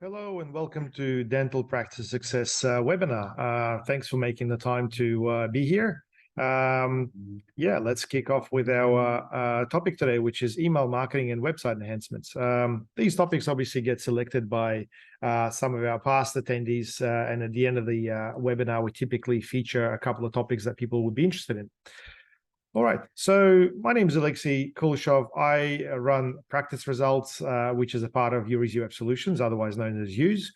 Hello and welcome to Dental Practice Success webinar. Thanks for making the time to be here. Let's kick off with our topic today, which is email marketing and website enhancements. These topics obviously get selected by some of our past attendees, and at the end of the webinar, we typically feature a couple of topics that people would be interested in. All right, so my name is Alexei Kuleshov. I run Practice Results, which is a part of UX Solutions, otherwise known as Use.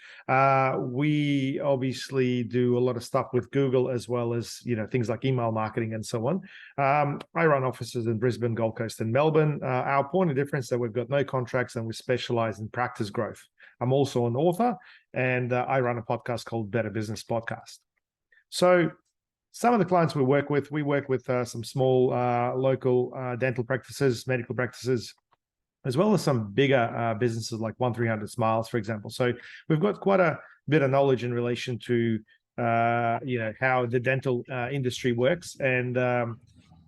We obviously do a lot of stuff with Google, as well as things like email marketing and so on. I run offices in Brisbane, Gold Coast, and Melbourne. Our point of difference is that we've got no contracts and we specialize in practice growth. I'm also an author, and I run a podcast called Better Business Podcast. So some of the clients we work with some small local dental practices, medical practices, as well as some bigger businesses like 1300 Smiles, for example. So we've got quite a bit of knowledge in relation to how the dental industry works and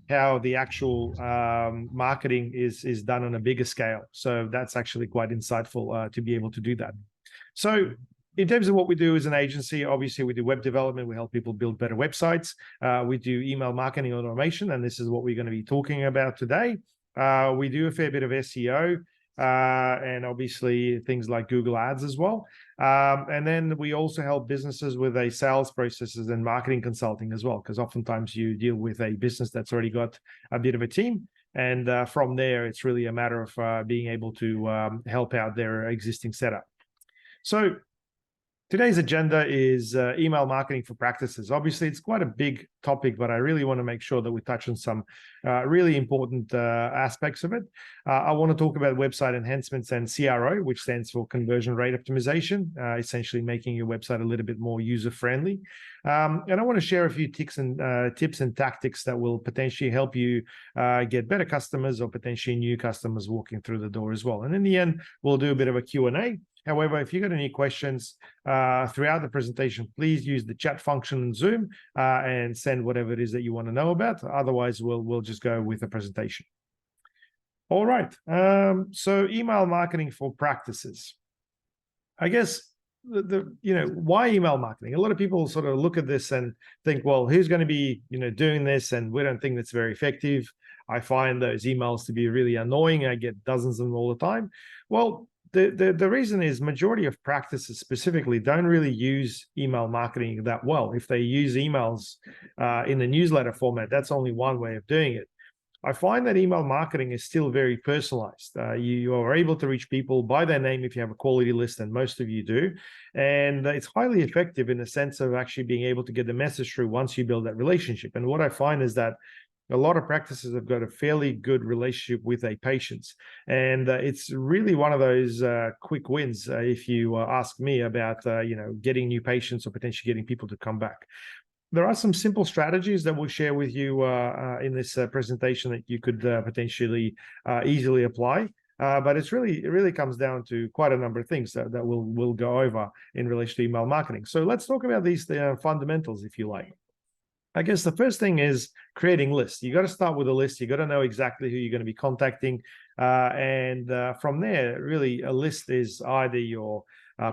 how the actual marketing is done on a bigger scale. So that's actually quite insightful to be able to do that. So in terms of what we do as an agency, obviously we do web development. We help people build better websites. We do email marketing automation, and this is what we're going to be talking about today. We do a fair bit of SEO and obviously things like Google Ads as well. And then we also help businesses with a sales processes and marketing consulting as well, because oftentimes you deal with a business that's already got a bit of a team. And from there, it's really a matter of being able to help out their existing setup. So today's agenda is email marketing for practices. Obviously, it's quite a big topic, but I really want to make sure that we touch on some really important aspects of it. I want to talk about website enhancements and CRO, which stands for conversion rate optimization, essentially making your website a little bit more user-friendly. And I want to share a few tips and tactics that will potentially help you get better customers or potentially new customers walking through the door as well. And in the end, we'll do a bit of a Q&A. However, if you've got any questions throughout the presentation, please use the chat function in Zoom and send whatever it is that you want to know about. Otherwise, we'll just go with the presentation. All right. So email marketing for practices. I guess why email marketing? A lot of people sort of look at this and think, well, who's going to be doing this? And we don't think that's very effective. I find those emails to be really annoying. I get dozens of them all the time. Well, the reason is majority of practices specifically don't really use email marketing that well. If they use emails in the newsletter format, that's only one way of doing it. I find that email marketing is still very personalized. You are able to reach people by their name if you have a quality list, and most of you do. And it's highly effective in the sense of actually being able to get the message through once you build that relationship. And what I find is that a lot of practices have got a fairly good relationship with a patients. And it's really one of those quick wins, if you ask me, about getting new patients or potentially getting people to come back. There are some simple strategies that we'll share with you in this presentation that you could potentially easily apply. But it really comes down to quite a number of things that we'll go over in relation to email marketing. So let's talk about these fundamentals, if you like. I guess the first thing is creating lists. You got to start with a list. You got to know exactly who you're going to be contacting. And from there, really, a list is either your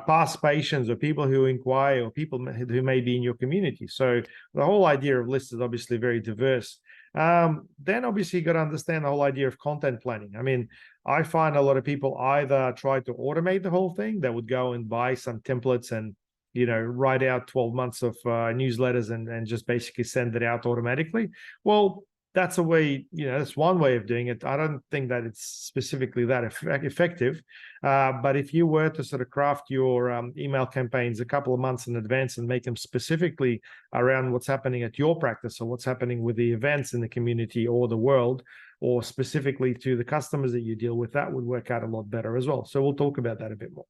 past patients or people who inquire or people who may be in your community. So the whole idea of lists is obviously very diverse. Then obviously you got to understand the whole idea of content planning. I mean, I find a lot of people either try to automate the whole thing. They would go and buy some templates and write out 12 months of newsletters and just basically send it out automatically. Well, that's a way, that's one way of doing it. I don't think that it's specifically that effective. But if you were to sort of craft your email campaigns a couple of months in advance and make them specifically around what's happening at your practice or what's happening with the events in the community or the world, or specifically to the customers that you deal with, that would work out a lot better as well. So we'll talk about that a bit more.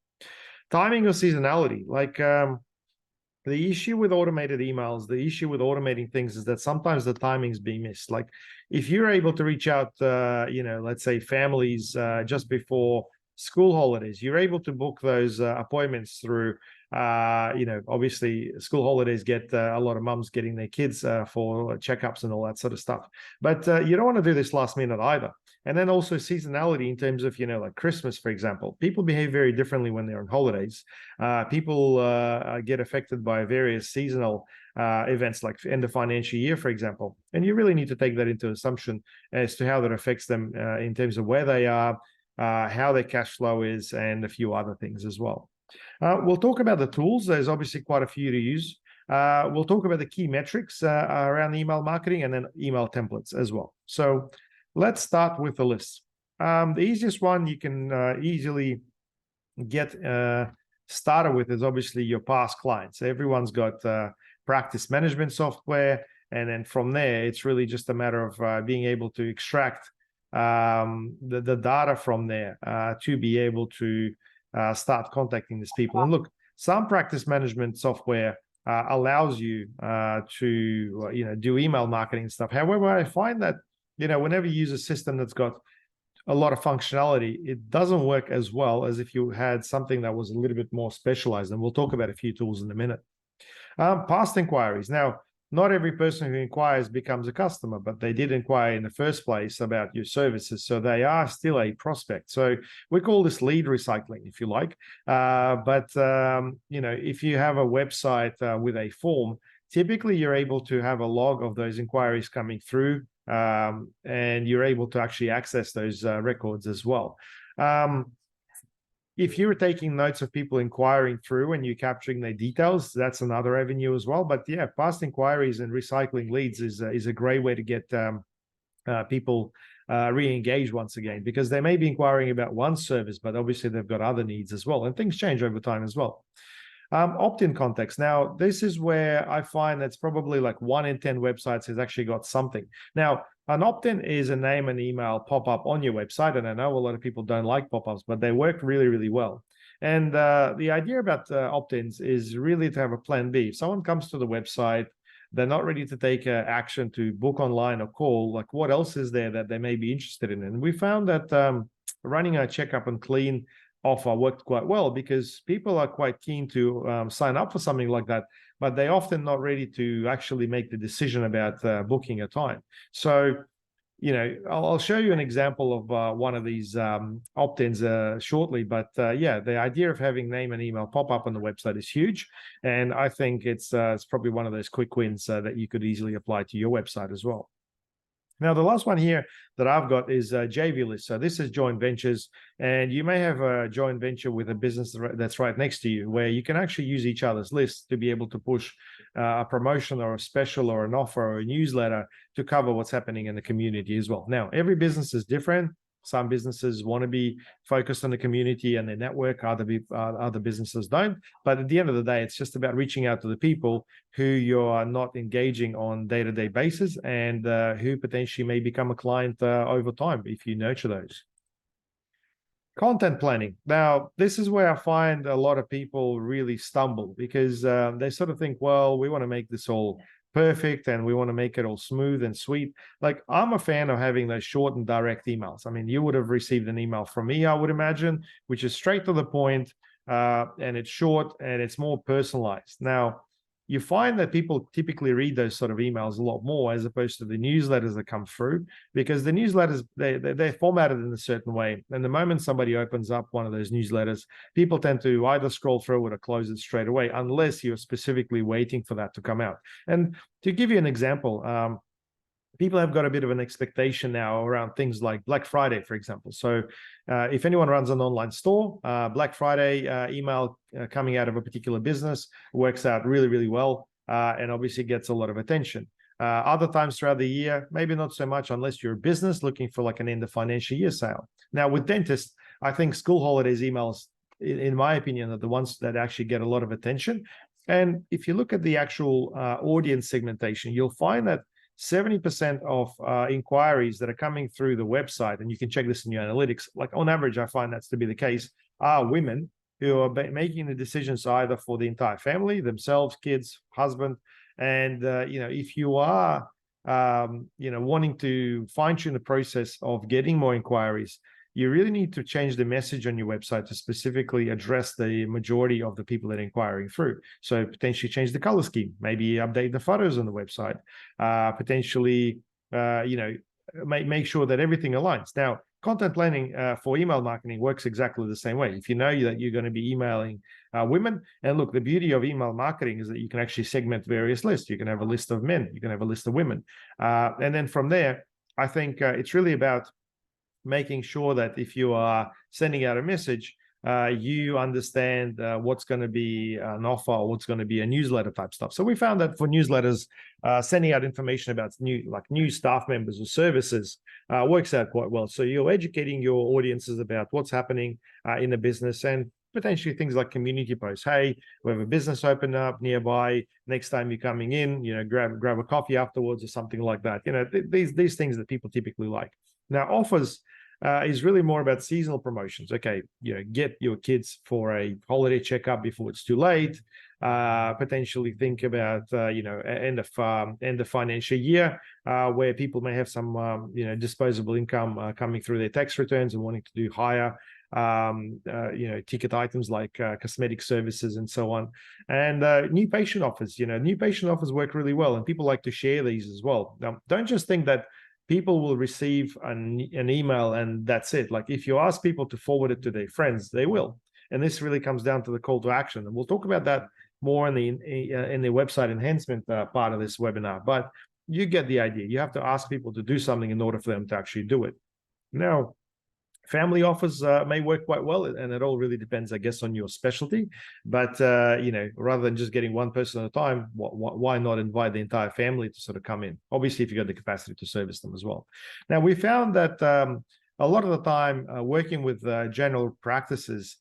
Timing or seasonality, like the issue with automated emails, the issue with automating things is that sometimes the timing's being missed. Like if you're able to reach out, let's say families just before school holidays, you're able to book those appointments through, obviously school holidays get a lot of mums getting their kids for checkups and all that sort of stuff. But you don't want to do this last minute either. And then also seasonality in terms of, like Christmas, for example. People behave very differently when they're on holidays. People get affected by various seasonal events like end of financial year, for example. And you really need to take that into assumption as to how that affects them in terms of where they are, how their cash flow is, and a few other things as well. We'll talk about the tools. There's obviously quite a few to use. We'll talk about the key metrics around email marketing and then email templates as well. So let's start with the list. The easiest one you can easily get started with is obviously your past clients. Everyone's got practice management software. And then from there, it's really just a matter of being able to extract the data from there to be able to start contacting these people. And look, some practice management software allows you to do email marketing stuff. However, I find that whenever you use a system that's got a lot of functionality, it doesn't work as well as if you had something that was a little bit more specialized. And we'll talk about a few tools in a minute. Past inquiries. Now, not every person who inquires becomes a customer, but they did inquire in the first place about your services. So they are still a prospect. So we call this lead recycling, if you like. If you have a website with a form, typically you're able to have a log of those inquiries coming through, and you're able to actually access those records as well. If you're taking notes of people inquiring through and you're capturing their details, that's another avenue as well. But yeah, past inquiries and recycling leads is a great way to get people re-engaged once again, because they may be inquiring about one service, but obviously they've got other needs as well, and things change over time as well. Opt-in context. Now, this is where I find that's probably like 1 in 10 websites has actually got something. Now, an opt-in is a name and email pop-up on your website. And I know a lot of people don't like pop-ups, but they work really, really well. And the idea about opt-ins is really to have a plan B. If someone comes to the website, they're not ready to take action to book online or call, like what else is there that they may be interested in? And we found that running a checkup and clean offer worked quite well, because people are quite keen to sign up for something like that, but they're often not ready to actually make the decision about booking a time. So, I'll show you an example of one of these opt-ins shortly, but yeah, the idea of having name and email pop up on the website is huge. And I think it's probably one of those quick wins that you could easily apply to your website as well. Now, the last one here that I've got is JV list. So this is joint ventures, and you may have a joint venture with a business that's right next to you, where you can actually use each other's lists to be able to push a promotion or a special or an offer or a newsletter to cover what's happening in the community as well. Now, every business is different. Some businesses want to be focused on the community and their network. Other businesses don't. But at the end of the day, it's just about reaching out to the people who you are not engaging on day-to-day basis, and who potentially may become a client over time if you nurture those. Content planning. Now, this is where I find a lot of people really stumble, because they sort of think, well, we want to make this all perfect and we want to make it all smooth and sweet. Like, I'm a fan of having those short and direct emails. I mean, you would have received an email from me, I would imagine, which is straight to the point, and it's short and it's more personalized. Now, you find that people typically read those sort of emails a lot more as opposed to the newsletters that come through, because the newsletters, they're formatted in a certain way. And the moment somebody opens up one of those newsletters, people tend to either scroll through it or close it straight away, unless you're specifically waiting for that to come out. And to give you an example, people have got a bit of an expectation now around things like Black Friday, for example. So if anyone runs an online store, Black Friday email coming out of a particular business works out really, really well, and obviously gets a lot of attention. Other times throughout the year, maybe not so much, unless you're a business looking for like an end of financial year sale. Now, with dentists, I think school holidays emails, in my opinion, are the ones that actually get a lot of attention. And if you look at the actual audience segmentation, you'll find that 70% of inquiries that are coming through the website, and you can check this in your analytics, like on average, I find that's to be the case, are women who are making the decisions either for the entire family, themselves, kids, husband. And, if you are, wanting to fine-tune the process of getting more inquiries, you really need to change the message on your website to specifically address the majority of the people that are inquiring through. So potentially change the color scheme, maybe update the photos on the website, potentially, make sure that everything aligns. Now, content planning for email marketing works exactly the same way. If you know that you're going to be emailing women, and look, the beauty of email marketing is that you can actually segment various lists. You can have a list of men, you can have a list of women, and then from there, I think it's really about making sure that if you are sending out a message, you understand what's going to be an offer or what's going to be a newsletter type stuff. So we found that for newsletters, sending out information about new staff members or services works out quite well. So you're educating your audiences about what's happening in the business, and potentially things like community posts. Hey, we have a business open up nearby. Next time you're coming in, grab a coffee afterwards or something like that. These things that people typically like. Now, offers is really more about seasonal promotions. Okay, get your kids for a holiday checkup before it's too late. Potentially think about end of financial year where people may have some disposable income coming through their tax returns and wanting to do higher ticket items like cosmetic services and so on. And new patient offers. New patient offers work really well, and people like to share these as well. Now, don't just think that people will receive an email and that's it. Like, if you ask people to forward it to their friends, they will. And this really comes down to the call to action. And we'll talk about that more in the website enhancement part of this webinar. But you get the idea. You have to ask people to do something in order for them to actually do it. Now, family offers may work quite well, and it all really depends, I guess, on your specialty. But rather than just getting one person at a time, why not invite the entire family to sort of come in? Obviously, if you got the capacity to service them as well. Now, we found that a lot of the time, working with general practices,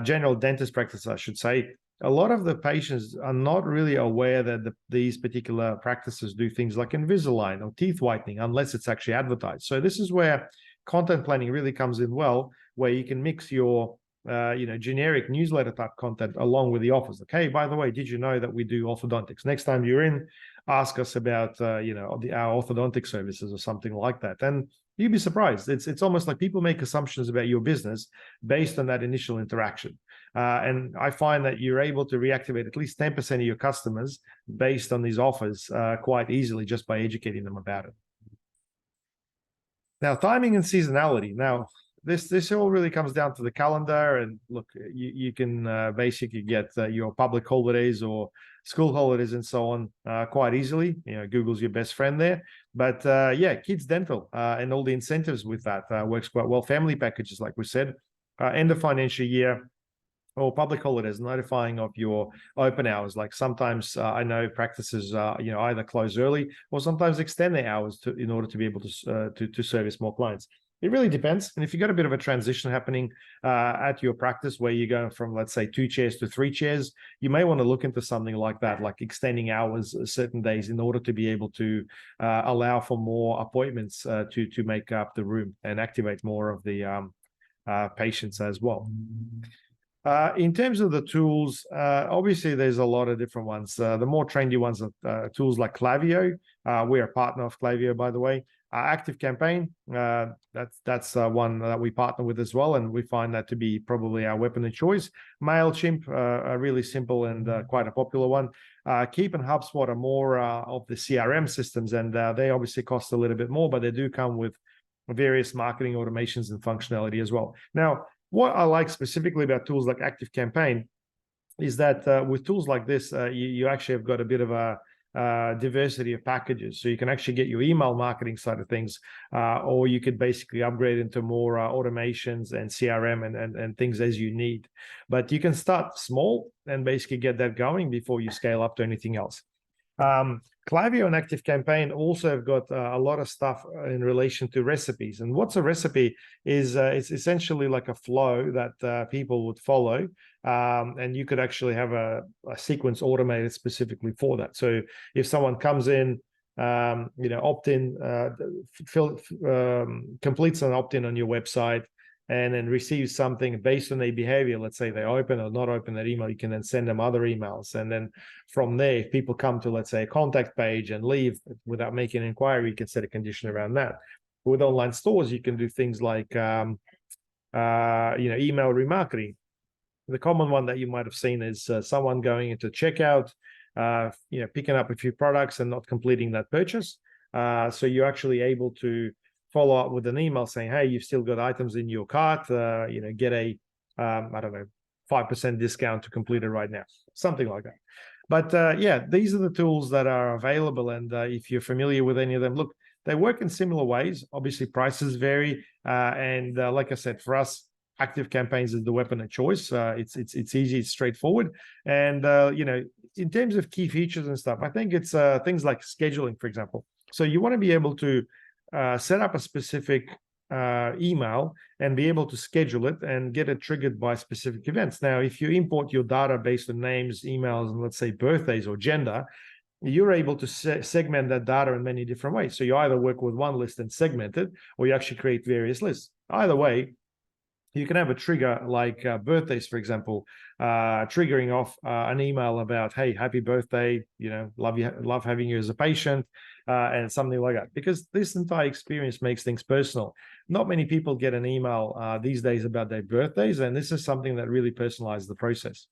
general dentist practices, I should say, a lot of the patients are not really aware that these particular practices do things like Invisalign or teeth whitening, unless it's actually advertised. So this is where content planning really comes in well, where you can mix your generic newsletter type content along with the offers. Like, hey, by the way, did you know that we do orthodontics? Next time you're in, ask us about our orthodontic services or something like that. And you'd be surprised. It's almost like people make assumptions about your business based on that initial interaction. And I find that you're able to reactivate at least 10% of your customers based on these offers quite easily just by educating them about it. Now, timing and seasonality. Now, this all really comes down to the calendar. And look, you can basically get your public holidays or school holidays and so on quite easily. Google's your best friend there. But kids dental and all the incentives with that works quite well. Family packages, like we said, end of financial year, or public holidays, notifying of your open hours. Like sometimes I know practices, either close early or sometimes extend their hours in order to be able to service more clients. It really depends. And if you've got a bit of a transition happening at your practice where you're going from, let's say, 2 chairs to 3 chairs, you may want to look into something like that, like extending hours certain days in order to be able to allow for more appointments to make up the room and activate more of the patients as well. In terms of the tools, obviously there's a lot of different ones. The more trendy ones are tools like Klaviyo. We're a partner of Klaviyo, by the way. Active Campaign, that's one that we partner with as well, and we find that to be probably our weapon of choice. MailChimp, a really simple and quite a popular one. Keep and HubSpot are more of the CRM systems, and they obviously cost a little bit more, but they do come with various marketing automations and functionality as well. Now, what I like specifically about tools like Active Campaign is that with tools like this, you actually have got a bit of a diversity of packages. So you can actually get your email marketing side of things, or you could basically upgrade into more automations and CRM and things as you need. But you can start small and basically get that going before you scale up to anything else. Klaviyo and Active Campaign also have got a lot of stuff in relation to recipes. And what's a recipe is it's essentially like a flow that people would follow. And you could actually have a sequence automated specifically for that. So if someone comes in, opt in, completes an opt-in on your website, and then receives something based on their behavior, let's say they open or not open that email, you can then send them other emails. And then from there, if people come to, let's say, a contact page and leave without making an inquiry, you can set a condition around that. With online stores, you can do things like, email remarketing. The common one that you might have seen is someone going into checkout, picking up a few products and not completing that purchase. So you're actually able to follow up with an email saying, hey, you've still got items in your cart, get a, I don't know, 5% discount to complete it right now, something like that. But yeah, these are the tools that are available. And if you're familiar with any of them, look, they work in similar ways. Obviously, prices vary. And like I said, for us, active campaigns is the weapon of choice. It's easy, it's straightforward. And, in terms of key features and stuff, I think it's things like scheduling, for example. So you want to be able to set up a specific email and be able to schedule it and get it triggered by specific events. Now, if you import your data based on names, emails, and let's say birthdays or gender, you're able to segment that data in many different ways. So you either work with one list and segment it, or you actually create various lists. Either way, you can have a trigger like birthdays, for example, triggering off an email about, hey, happy birthday, love having you as a patient, and something like that. Because this entire experience makes things personal. Not many people get an email these days about their birthdays, and this is something that really personalizes the process.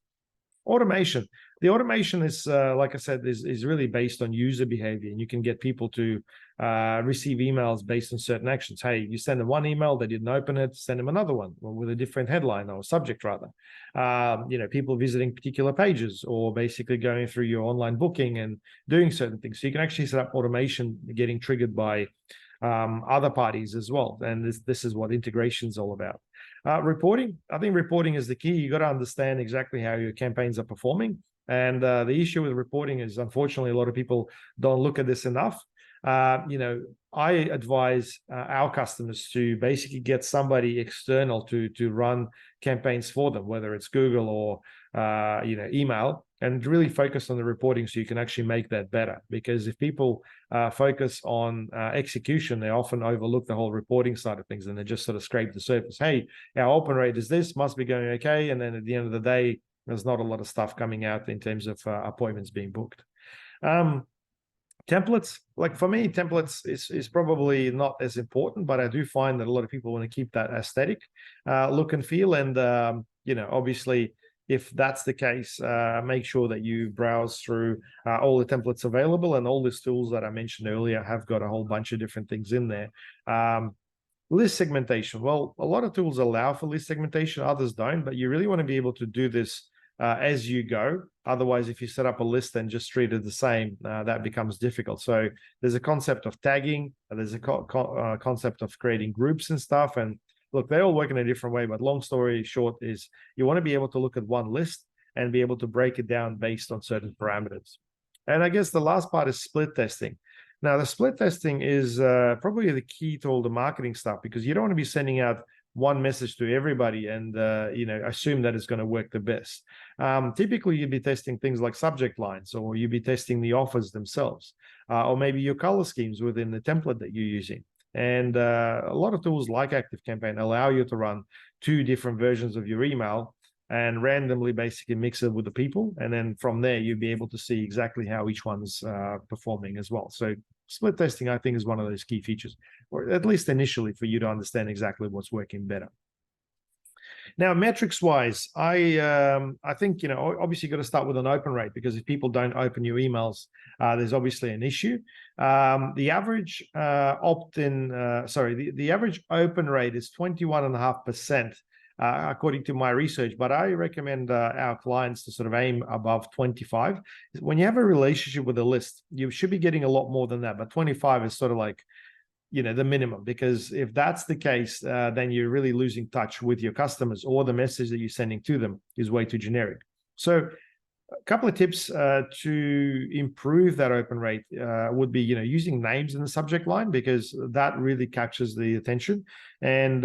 Automation. The automation is, like I said, is really based on user behavior, and you can get people to receive emails based on certain actions. Hey, you send them one email, they didn't open it, send them another one with a different headline or subject rather. People visiting particular pages or basically going through your online booking and doing certain things. So you can actually set up automation getting triggered by other parties as well. And this is what integration is all about. Reporting. I think reporting is the key. You got to understand exactly how your campaigns are performing. And the issue with reporting is, unfortunately, a lot of people don't look at this enough. I advise our customers to basically get somebody external to run campaigns for them, whether it's Google or email, and really focus on the reporting so you can actually make that better. Because if people focus on execution, they often overlook the whole reporting side of things and they just sort of scrape the surface. Hey, our open rate is this, must be going okay. And then at the end of the day, there's not a lot of stuff coming out in terms of appointments being booked. Templates, like for me, templates is probably not as important, but I do find that a lot of people want to keep that aesthetic look and feel. And, obviously, if that's the case, make sure that you browse through all the templates available, and all these tools that I mentioned earlier have got a whole bunch of different things in there. List segmentation. Well, a lot of tools allow for list segmentation, others don't, but you really want to be able to do this as you go. Otherwise, if you set up a list and just treat it the same, that becomes difficult. So there's a concept of tagging, there's a concept of creating groups and stuff. And look, they all work in a different way, but long story short is you want to be able to look at one list and be able to break it down based on certain parameters. And I guess the last part is split testing. Now, the split testing is probably the key to all the marketing stuff, because you don't want to be sending out one message to everybody and assume that it's going to work the best. Typically, you'd be testing things like subject lines, or you'd be testing the offers themselves, or maybe your color schemes within the template that you're using. And a lot of tools like ActiveCampaign allow you to run 2 different versions of your email and randomly basically mix it with the people. And then from there, you'll be able to see exactly how each one's performing as well. So split testing, I think, is one of those key features, or at least initially, for you to understand exactly what's working better. Now, metrics-wise, I think, obviously you've got to start with an open rate, because if people don't open your emails, there's obviously an issue. The average the average open rate is 21.5%. According to my research, but I recommend our clients to sort of aim above 25. When you have a relationship with a list, you should be getting a lot more than that, but 25 is sort of like, the minimum, because if that's the case, then you're really losing touch with your customers, or the message that you're sending to them is way too generic. So a couple of tips to improve that open rate would be, using names in the subject line, because that really captures the attention, and,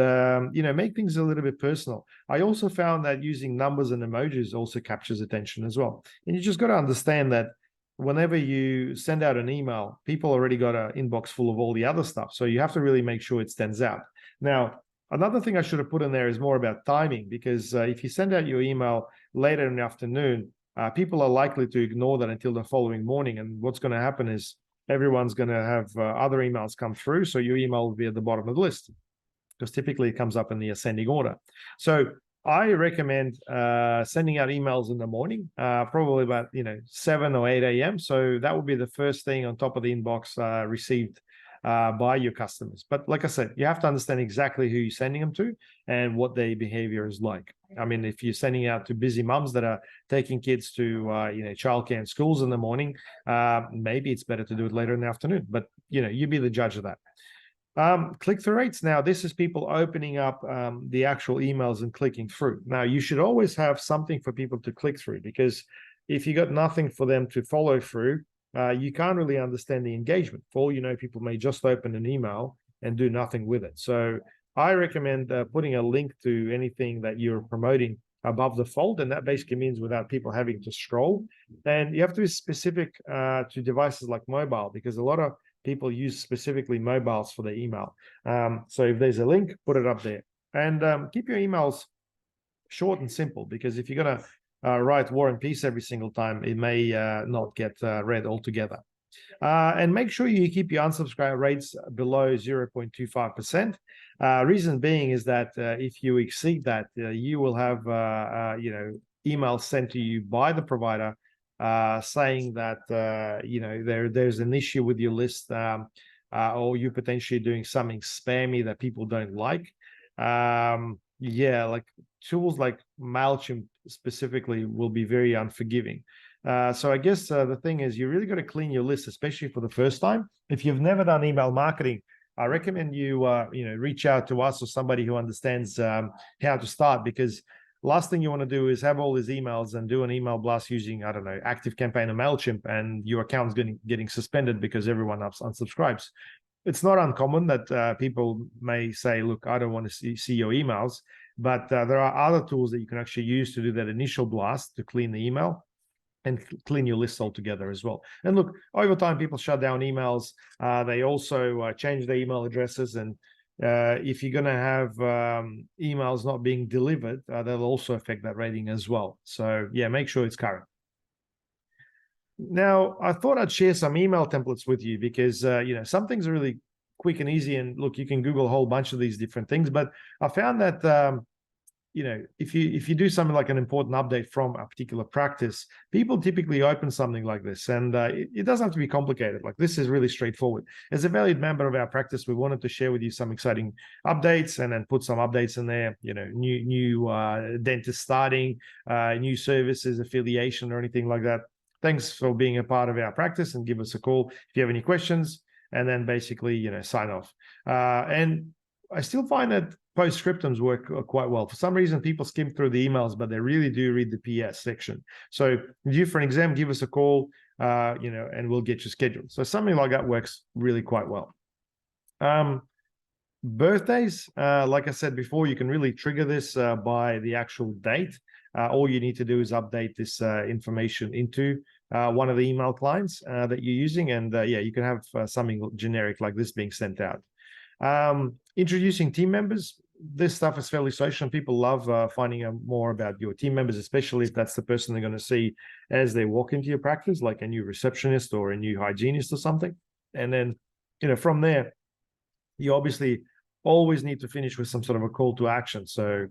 make things a little bit personal. I also found that using numbers and emojis also captures attention as well. And you just got to understand that whenever you send out an email, people already got an inbox full of all the other stuff. So you have to really make sure it stands out. Now, another thing I should have put in there is more about timing, because if you send out your email later in the afternoon, people are likely to ignore that until the following morning. And what's going to happen is everyone's going to have other emails come through. So your email will be at the bottom of the list, because typically it comes up in the ascending order. So I recommend sending out emails in the morning, probably about 7 or 8 a.m. So that would be the first thing on top of the inbox received by your customers. But like I said, you have to understand exactly who you're sending them to and what their behavior is like. I mean, if you're sending out to busy mums that are taking kids to childcare and schools in the morning, maybe it's better to do it later in the afternoon. But you be the judge of that. Click-through rates. Now, this is people opening up the actual emails and clicking through. Now, you should always have something for people to click through, because if you got nothing for them to follow through, you can't really understand the engagement. For all you know, people may just open an email and do nothing with it. So I recommend putting a link to anything that you're promoting above the fold, and that basically means without people having to scroll. And you have to be specific to devices like mobile, because a lot of people use specifically mobiles for their email. So if there's a link, put it up there. And keep your emails short and simple, because if you're going to write War and Peace every single time, it may not get read altogether. And make sure you keep your unsubscribe rates below 0.25%. Reason being is that if you exceed that, you will have emails sent to you by the provider saying that there's an issue with your list, or you're potentially doing something spammy that people don't like. Like tools like MailChimp specifically will be very unforgiving. So I guess the thing is, you really got to clean your list, especially for the first time. If you've never done email marketing, I recommend you reach out to us or somebody who understands how to start, because last thing you want to do is have all these emails and do an email blast using, I don't know, ActiveCampaign or MailChimp, and your account's getting suspended because everyone unsubscribes. It's not uncommon that people may say, look, I don't want to see your emails, but there are other tools that you can actually use to do that initial blast to clean the email and clean your list altogether as well. And look, over time, people shut down emails. They also change their email addresses. And if you're going to have emails not being delivered, that'll also affect that rating as well. So yeah, make sure it's current. Now, I thought I'd share some email templates with you, because some things are really quick and easy. And look, you can Google a whole bunch of these different things. But I found that if you do something like an important update from a particular practice, people typically open something like this, and it doesn't have to be complicated. Like, this is really straightforward. As a valued member of our practice, we wanted to share with you some exciting updates, and then put some updates in there. New dentist starting, new services, affiliation, or anything like that. Thanks for being a part of our practice, and give us a call if you have any questions, and then basically sign off. And I still find that postscriptums work quite well. For some reason, people skim through the emails, but they really do read the PS section. So if you're for an exam, give us a call, and we'll get you scheduled. So something like that works really quite well. Birthdays, like I said before, you can really trigger this by the actual date. All you need to do is update this information into one of the email clients that you're using. And you can have something generic like this being sent out. Introducing team members. This stuff is fairly social. People love finding out more about your team members, especially if that's the person they're going to see as they walk into your practice, like a new receptionist or a new hygienist or something. And then, from there, you obviously always need to finish with some sort of a call to action. So,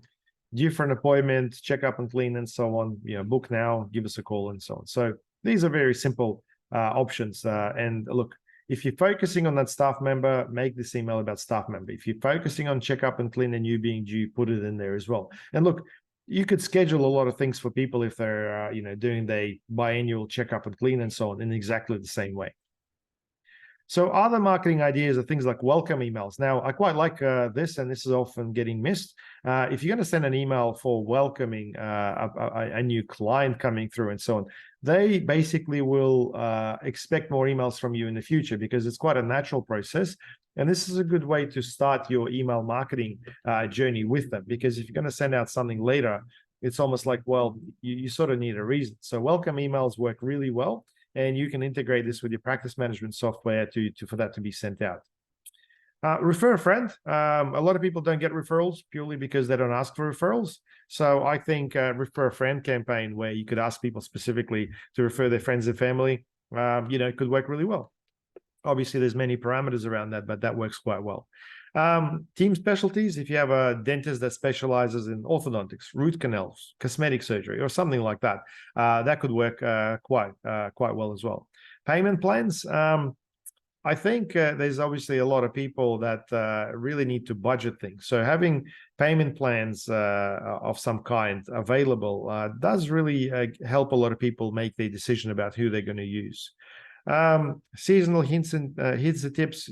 due for an appointment, check up and clean, and so on. Book now, give us a call, and so on. So these are very simple options. And look, if you're focusing on that staff member, make this email about staff member. If you're focusing on check up and clean and you being due, put it in there as well. And look, you could schedule a lot of things for people if they're doing their biannual checkup and clean and so on in exactly the same way. So other marketing ideas are things like welcome emails. Now, I quite like this, and this is often getting missed. If you're going to send an email for welcoming a new client coming through and so on, they basically will expect more emails from you in the future, because it's quite a natural process. And this is a good way to start your email marketing journey with them, because if you're going to send out something later, it's almost like, well, you sort of need a reason. So welcome emails work really well. And you can integrate this with your practice management software for that to be sent out. Refer a friend. A lot of people don't get referrals purely because they don't ask for referrals. So I think refer a friend campaign, where you could ask people specifically to refer their friends and family, could work really well. Obviously, there's many parameters around that, but that works quite well. Team specialties. If you have a dentist that specializes in orthodontics, root canals, cosmetic surgery, or something like that, that could work quite well as well. Payment plans. I think there's obviously a lot of people that really need to budget things. So having payment plans of some kind available does really help a lot of people make their decision about who they're going to use. Seasonal hints and tips,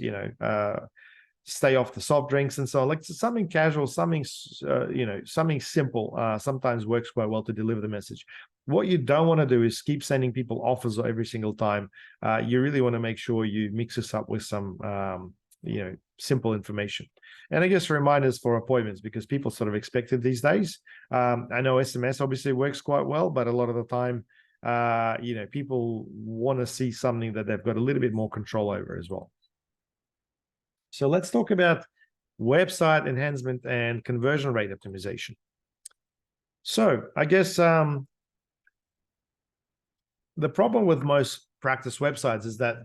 stay off the soft drinks and so on. Like something casual, something something simple sometimes works quite well to deliver the message. What you don't want to do is keep sending people offers every single time. You really want to make sure you mix this up with some simple information. And I guess reminders for appointments, because people sort of expect it these days. I know SMS obviously works quite well, but a lot of the time people want to see something that they've got a little bit more control over as well. So let's talk about website enhancement and conversion rate optimization. So I guess the problem with most practice websites is that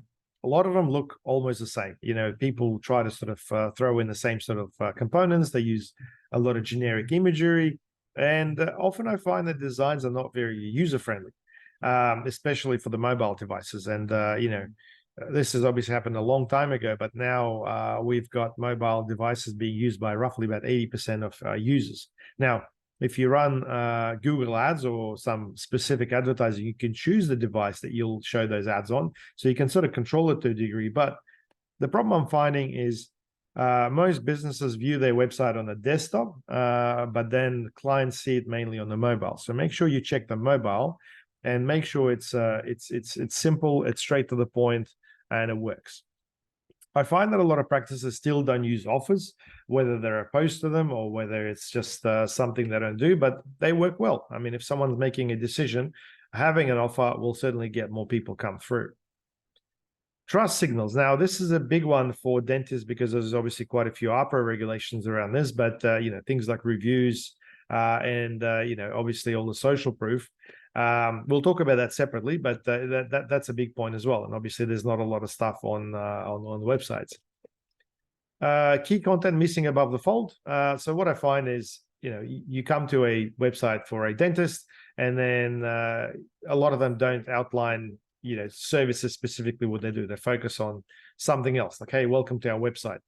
a lot of them look almost the same. People try to sort of throw in the same sort of components. They use a lot of generic imagery, and often I find that designs are not very user-friendly, especially for the mobile devices. And this has obviously happened a long time ago, but now we've got mobile devices being used by roughly about 80% of users. Now, if you run Google ads or some specific advertising, you can choose the device that you'll show those ads on. So you can sort of control it to a degree. But the problem I'm finding is most businesses view their website on a desktop, but then clients see it mainly on the mobile. So make sure you check the mobile and make sure it's simple, it's straight to the point, and it works. I find that a lot of practices still don't use offers, whether they're opposed to them or whether it's just something they don't do, but they work well. I mean, if someone's making a decision, having an offer will certainly get more people come through. Trust signals. Now, this is a big one for dentists because there's obviously quite a few APRA regulations around this, but things like reviews and obviously all the social proof. We'll talk about that separately, but that's a big point as well. And obviously, there's not a lot of stuff on websites. Key content missing above the fold. So what I find is, you come to a website for a dentist, and then a lot of them don't outline, services specifically what they do. They focus on something else. Like, hey, welcome to our website.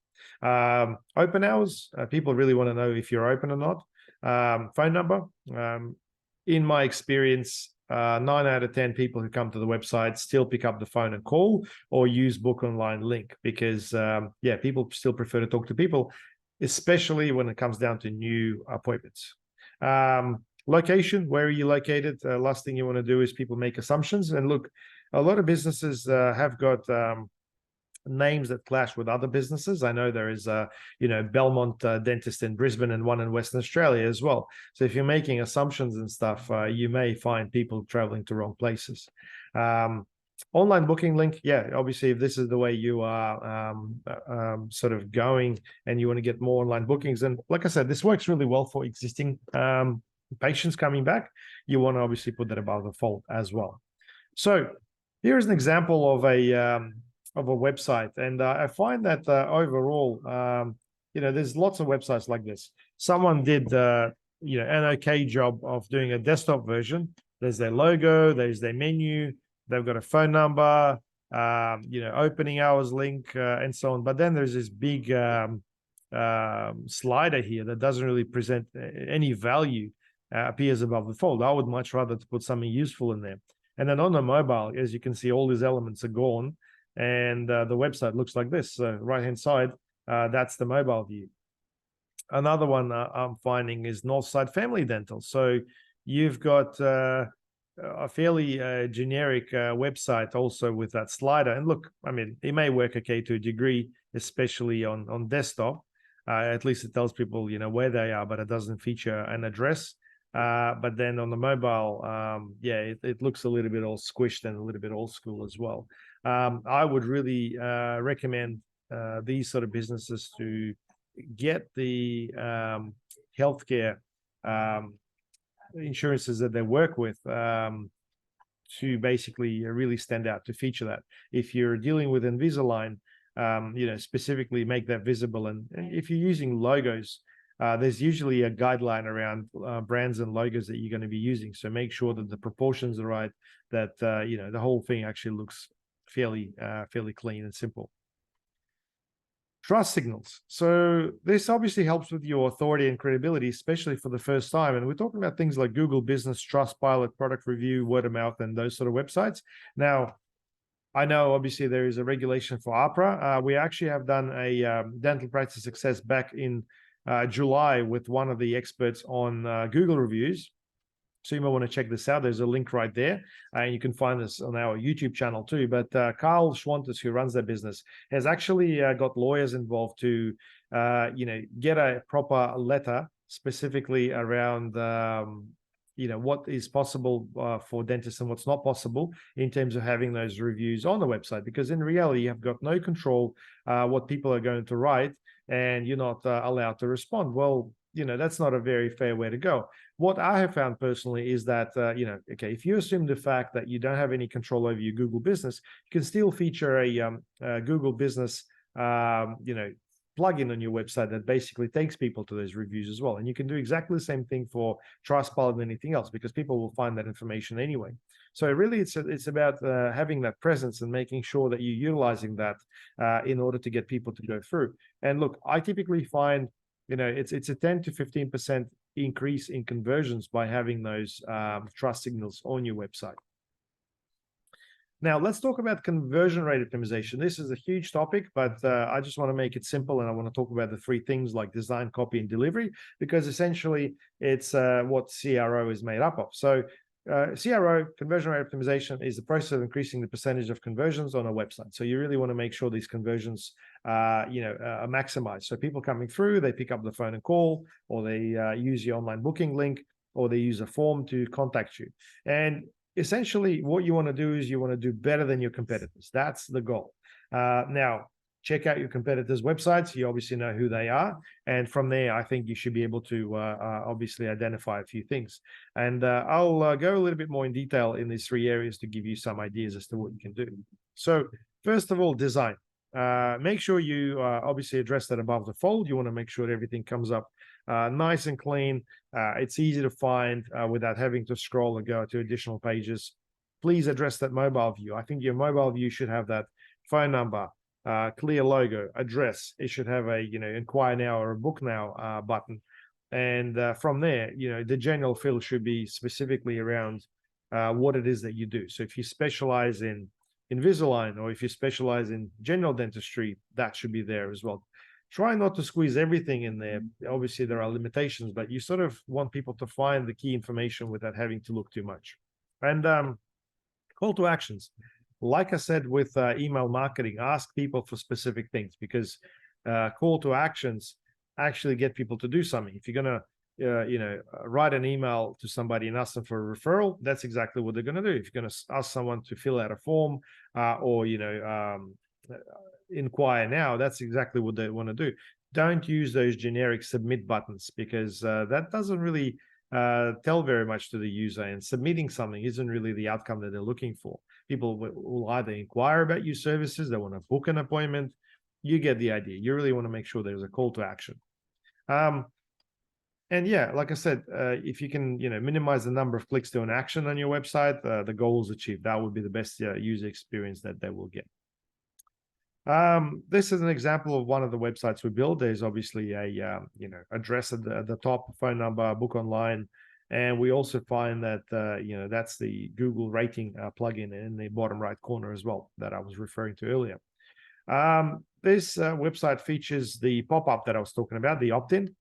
Open hours. People really want to know if you're open or not. Phone number. In my experience, 9 out of 10 people who come to the website still pick up the phone and call or use book online link because, people still prefer to talk to people, especially when it comes down to new appointments. Location, where are you located? Last thing you want to do is people make assumptions. And look, a lot of businesses have got names that clash with other businesses. I know there is Belmont dentist in Brisbane and one in Western Australia as well. So if you're making assumptions and stuff, you may find people traveling to wrong places. Online booking link. Yeah, obviously, if this is the way you are sort of going and you want to get more online bookings, and like I said, this works really well for existing patients coming back. You want to obviously put that above the fold as well. So here's an example of a website, and I find that overall, there's lots of websites like this. Someone did an okay job of doing a desktop version. There's their logo, there's their menu, they've got a phone number, opening hours link, and so on. But then there's this big slider here that doesn't really present any value, appears above the fold. I would much rather to put something useful in there. And then on the mobile, as you can see, all these elements are gone. And the website looks like this. So right-hand side, that's the mobile view. Another one I'm finding is Northside Family Dental. So you've got a fairly generic website also with that slider. And look, I mean, it may work okay to a degree, especially on desktop. At least it tells people, where they are, but it doesn't feature an address. But then on the mobile, it looks a little bit all squished and a little bit old school as well. I would really recommend these sort of businesses to get the healthcare insurances that they work with to basically really stand out, to feature that. If you're dealing with Invisalign, specifically make that visible. And if you're using logos, there's usually a guideline around brands and logos that you're going to be using. So make sure that the proportions are right, that the whole thing actually looks fairly clean and simple. Trust signals. So this obviously helps with your authority and credibility, especially for the first time. And we're talking about things like Google Business, Trustpilot, Product Review, Word of Mouth, and those sort of websites. Now, I know obviously there is a regulation for APRA. We actually have done a dental practice success back in July with one of the experts on Google reviews. So you might want to check this out. There's a link right there. And you can find this on our YouTube channel too. But Carl Schwantes, who runs that business, has actually got lawyers involved to, get a proper letter specifically around, what is possible for dentists and what's not possible in terms of having those reviews on the website. Because in reality, you have got no control what people are going to write, and you're not allowed to respond. Well, that's not a very fair way to go. What I have found personally is that, okay, if you assume the fact that you don't have any control over your Google business, you can still feature a Google business, plugin on your website that basically takes people to those reviews as well. And you can do exactly the same thing for Trustpilot and anything else, because people will find that information anyway. So really, it's about having that presence and making sure that you're utilizing that in order to get people to go through. And look, I typically find, it's a 10 to 15% increase in conversions by having those trust signals on your website. Now, let's talk about conversion rate optimization. This is a huge topic, but I just want to make it simple, and I want to talk about the three things like design, copy, and delivery, because essentially it's what CRO is made up of. So CRO, conversion rate optimization, is the process of increasing the percentage of conversions on a website. So you really want to make sure these conversions are maximized. So people coming through, they pick up the phone and call, or they use your online booking link, or they use a form to contact you. And essentially what you want to do is you want to do better than your competitors. That's the goal. Now, check out your competitors' websites. You obviously know who they are. And from there, I think you should be able to obviously identify a few things. And I'll go a little bit more in detail in these three areas to give you some ideas as to what you can do. So first of all, design. Make sure you obviously address that above the fold. You want to make sure that everything comes up nice and clean. It's easy to find without having to scroll and go to additional pages. Please address that mobile view. I think your mobile view should have that phone number, clear logo, address. It should have a inquire now or a book now button. And from there, the general field should be specifically around what it is that you do. So if you specialize in Invisalign, or if you specialize in general dentistry, that should be there as well. Try not to squeeze everything in there. Obviously, there are limitations, but you sort of want people to find the key information without having to look too much. And call to actions. Like I said with email marketing, ask people for specific things, because call to actions actually get people to do something. If you're going to write an email to somebody and ask them for a referral, that's exactly what they're going to do. If you're going to ask someone to fill out a form or inquire now, that's exactly what they want to do. Don't use those generic submit buttons, because that doesn't really tell very much to the user, and submitting something isn't really the outcome that they're looking for. People will either inquire about your services, they want to book an appointment. You get the idea. You really want to make sure there's a call to action. And yeah, like I said, if you can, minimize the number of clicks to an action on your website, the goal is achieved. That would be the best user experience that they will get. This is an example of one of the websites we built. There's obviously a address at the top, phone number, book online, and we also find that that's the Google rating plugin in the bottom right corner as well that I was referring to earlier. This website features the pop-up that I was talking about, the opt-in.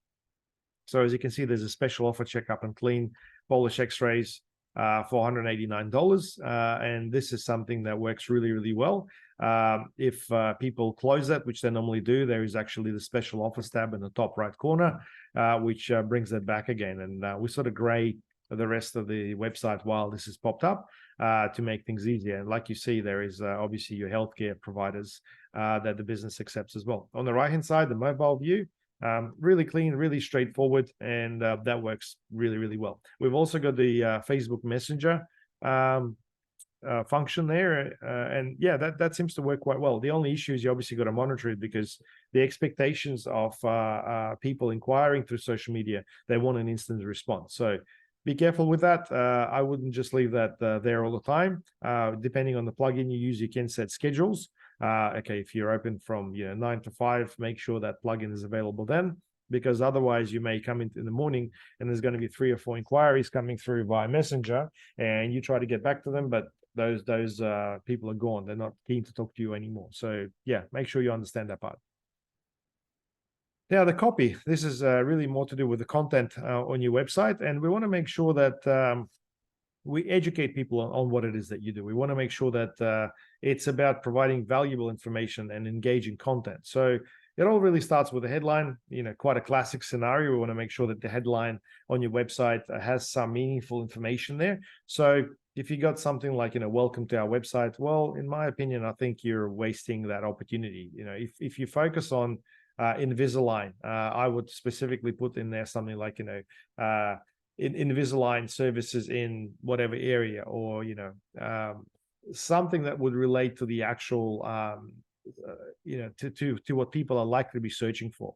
So as you can see, there's a special offer: checkup and clean, Polish X-rays for $189, and this is something that works really, really well. If people close that, which they normally do, there is actually the special offers tab in the top right corner, which brings that back again. And we sort of gray the rest of the website while this is popped up to make things easier. And like you see, there is obviously your healthcare providers that the business accepts as well. On the right-hand side, the mobile view, really clean, really straightforward, and that works really, really well. We've also got the Facebook Messenger function there, and yeah, that seems to work quite well. The only issue is you obviously got to monitor it, because the expectations of people inquiring through social media, they want an instant response. So be careful with that. I wouldn't just leave that there all the time. Depending on the plugin you use, you can set schedules. Okay, if you're open from 9 to 5, make sure that plugin is available then, because otherwise you may come in the morning and there's going to be 3 or 4 inquiries coming through via Messenger, and you try to get back to them, but those people are gone. They're not keen to talk to you anymore. So yeah, make sure you understand that part. Now, the copy, this is really more to do with the content on your website, and we want to make sure that we educate people on what it is that you do. We want to make sure that it's about providing valuable information and engaging content. So it all really starts with a headline, quite a classic scenario. We want to make sure that the headline on your website has some meaningful information there. So if you got something like, welcome to our website, well, in my opinion, I think you're wasting that opportunity. If you focus on Invisalign, I would specifically put in there something like, Invisalign services in whatever area, or something that would relate to the actual to what people are likely to be searching for.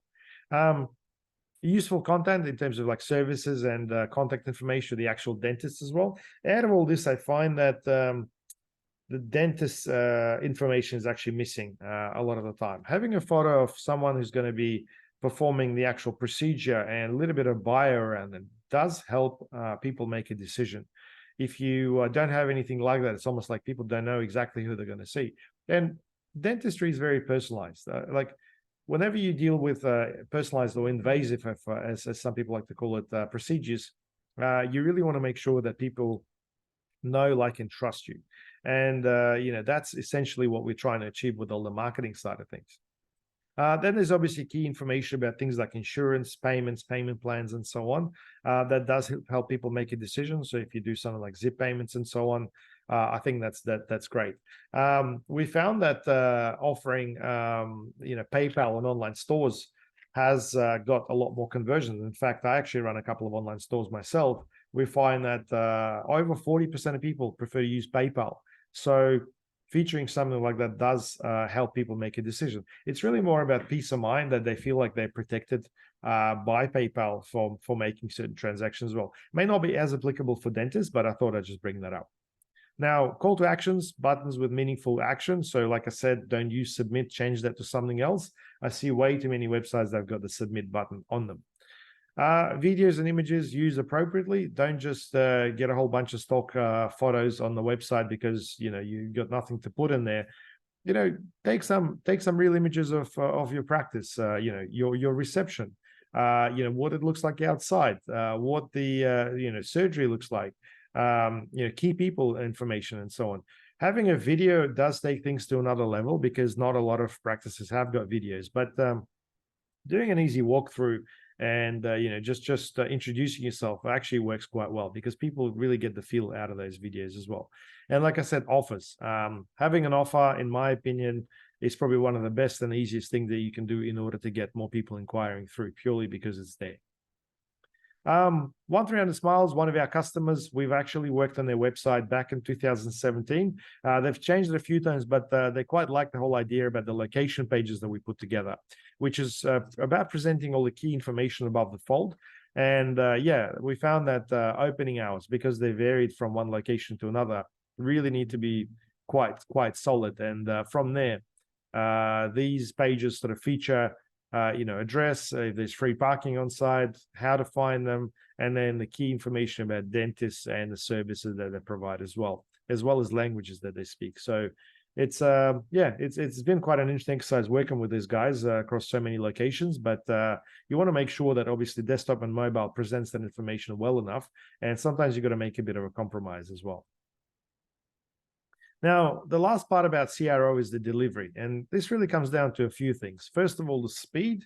Useful content in terms of like services and contact information, the actual dentist as well. Out of all this, I find that the dentist information is actually missing a lot of the time. Having a photo of someone who's going to be performing the actual procedure and a little bit of bio around them does help people make a decision. If you don't have anything like that, it's almost like people don't know exactly who they're going to see. And dentistry is very personalized. Like whenever you deal with personalized or invasive, as some people like to call it, procedures, you really want to make sure that people know, like, and trust you. And, that's essentially what we're trying to achieve with all the marketing side of things. Then there's obviously key information about things like insurance, payments, payment plans, and so on. That does help people make a decision. So if you do something like zip payments and so on, I think that's great. We found that offering PayPal and online stores has got a lot more conversions. In fact, I actually run a couple of online stores myself. We find that over 40% of people prefer to use PayPal. So featuring something like that does help people make a decision. It's really more about peace of mind, that they feel like they're protected by PayPal for making certain transactions as well. May not be as applicable for dentists, but I thought I'd just bring that up. Now, call to actions, buttons with meaningful action. So like I said, don't use submit, change that to something else. I see way too many websites that have got the submit button on them. Videos and images used appropriately. Don't just get a whole bunch of stock photos on the website because you got nothing to put in there. Take some real images of your practice. Your reception. What it looks like outside. What the surgery looks like. Key people information and so on. Having a video does take things to another level because not a lot of practices have got videos, but doing an easy walkthrough and just introducing yourself actually works quite well because people really get the feel out of those videos as well. And like I said, offers. Having an offer, in my opinion, is probably one of the best and easiest things that you can do in order to get more people inquiring through, purely because it's there. 1300 Smiles, one of our customers, we've actually worked on their website back in 2017. They've changed it a few times, but they quite like the whole idea about the location pages that we put together, which is about presenting all the key information above the fold. And we found that opening hours, because they varied from one location to another, really need to be quite solid. And from there, these pages sort of feature address, if there's free parking on site, how to find them, and then the key information about dentists and the services that they provide as well as languages that they speak. So it's been quite an interesting exercise working with these guys across so many locations, but you want to make sure that obviously desktop and mobile presents that information well enough, and sometimes you've got to make a bit of a compromise as well. Now, the last part about CRO is the delivery, and this really comes down to a few things. First of all, the speed,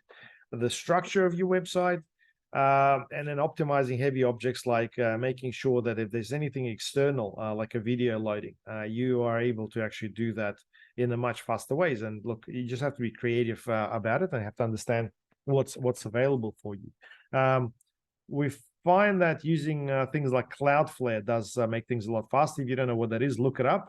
the structure of your website, and then optimizing heavy objects like making sure that if there's anything external, like a video loading, you are able to actually do that in a much faster ways. And look, you just have to be creative about it and have to understand what's available for you. We find that using things like Cloudflare does make things a lot faster. If you don't know what that is, look it up.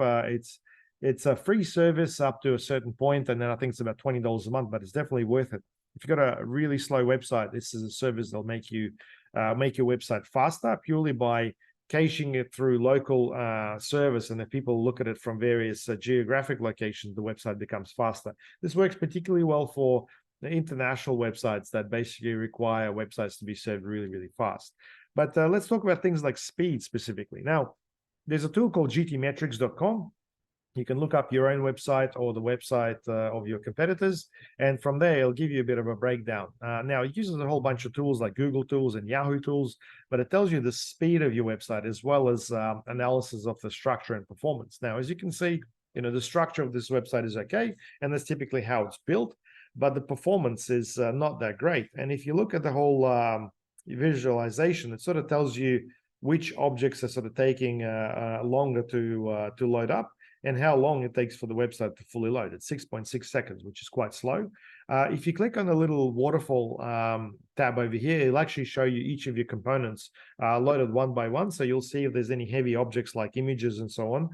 It's a free service up to a certain point, and then I think it's about $20 a month, but it's definitely worth it. If you've got a really slow website, this is a service that'll make your website faster purely by caching it through local service, and if people look at it from various geographic locations, the website becomes faster. This works particularly well for the international websites that basically require websites to be served really, really fast. But let's talk about things like speed specifically. Now, there's a tool called gtmetrics.com. You can look up your own website or the website of your competitors, and from there, it'll give you a bit of a breakdown. Now, it uses a whole bunch of tools like Google tools and Yahoo tools, but it tells you the speed of your website as well as analysis of the structure and performance. Now, as you can see, the structure of this website is okay, and that's typically how it's built, but the performance is not that great. And if you look at the whole visualization, it sort of tells you which objects are sort of taking longer to load up, and how long it takes for the website to fully load. It's 6.6 seconds, which is quite slow. If you click on the little waterfall tab over here, it'll actually show you each of your components loaded one by one. So you'll see if there's any heavy objects like images and so on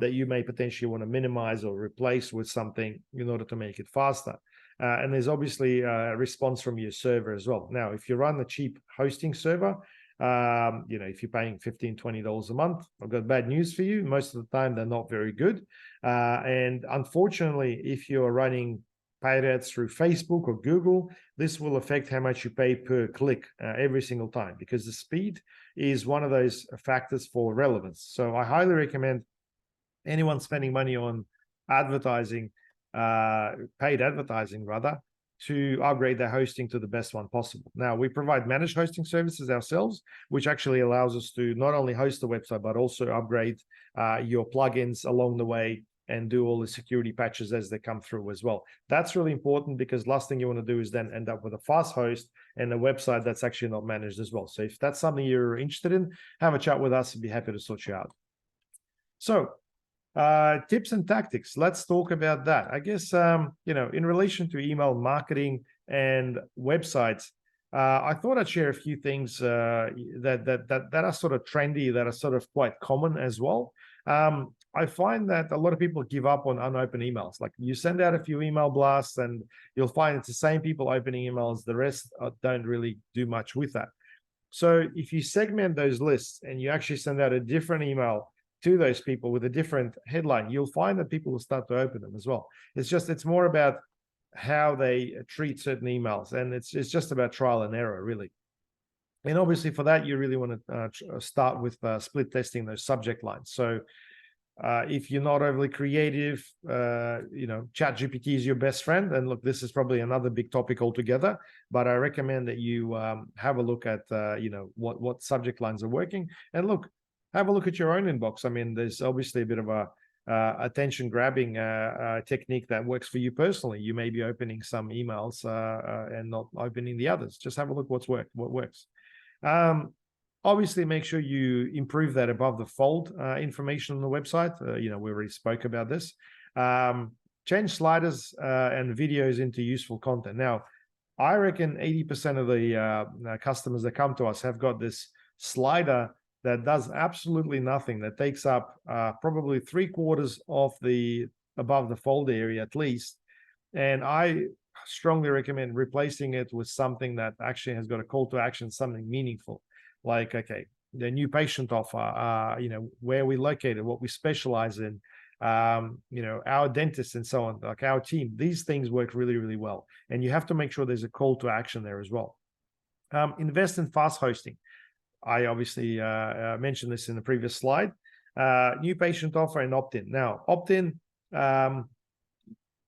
that you may potentially want to minimize or replace with something in order to make it faster. And there's obviously a response from your server as well. Now, if you run a cheap hosting server, if you're paying $15-20 a month, I've got bad news for you. Most of the time, they're not very good. And unfortunately, if you're running paid ads through Facebook or Google, this will affect how much you pay per click every single time, because the speed is one of those factors for relevance. So I highly recommend anyone spending money on advertising, paid advertising rather, to upgrade their hosting to the best one possible. Now, we provide managed hosting services ourselves, which actually allows us to not only host the website, but also upgrade your plugins along the way and do all the security patches as they come through as well. That's really important, because last thing you want to do is then end up with a fast host and a website that's actually not managed as well. So if that's something you're interested in, have a chat with us. We'd be happy to sort you out. So, tips and tactics. Let's talk about that. I guess, in relation to email marketing and websites, I thought I'd share a few things that are sort of trendy, that are sort of quite common as well. I find that a lot of people give up on unopened emails. Like, you send out a few email blasts and you'll find it's the same people opening emails. The rest don't really do much with that. So if you segment those lists and you actually send out a different email to those people with a different headline, you'll find that people will start to open them as well. It's more about how they treat certain emails, and it's just about trial and error, really. And obviously for that, you really want to start with split testing those subject lines. So if you're not overly creative, ChatGPT is your best friend. And look, this is probably another big topic altogether, but I recommend that you have a look at, what subject lines are working. And look, have a look at your own inbox. I mean, there's obviously a bit of a attention grabbing technique that works for you personally. You may be opening some emails and not opening the others. Just have a look what works. Obviously, make sure you improve that above the fold information on the website. We already spoke about this. Change sliders and videos into useful content. Now, I reckon 80% of the customers that come to us have got this slider that does absolutely nothing, that takes up probably 3/4 of the above the fold area at least. And I strongly recommend replacing it with something that actually has got a call to action, something meaningful. Like, okay, the new patient offer, where we located, what we specialize in, our dentists and so on, like our team. These things work really, really well. And you have to make sure there's a call to action there as well. Invest in fast hosting. I obviously mentioned this in the previous slide. New patient offer and opt-in. Now, opt-in,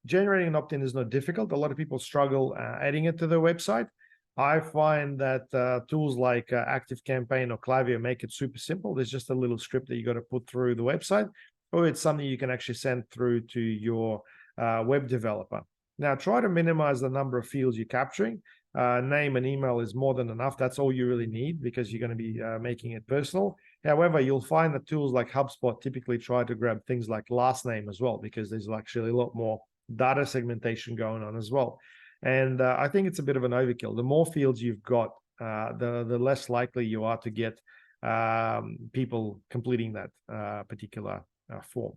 generating an opt-in is not difficult. A lot of people struggle adding it to their website. I find that tools like ActiveCampaign or Klaviyo make it super simple. There's just a little script that you got to put through the website, or it's something you can actually send through to your web developer. Now, try to minimize the number of fields you're capturing. Name and email is more than enough. That's all you really need, because you're going to be making it personal. However, you'll find that tools like HubSpot typically try to grab things like last name as well, because there's actually a lot more data segmentation going on as well. And I think it's a bit of an overkill. The more fields you've got, the less likely you are to get people completing that particular form.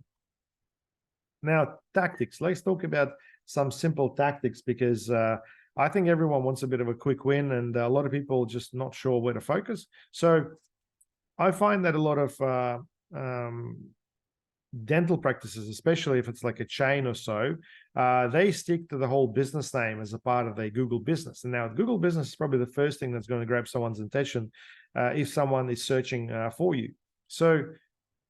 Now, tactics. Let's talk about some simple tactics, because I think everyone wants a bit of a quick win, and a lot of people just not sure where to focus. So I find that a lot of dental practices, especially if it's like a chain or so, they stick to the whole business name as a part of their Google business. And now Google business is probably the first thing that's going to grab someone's attention if someone is searching for you. So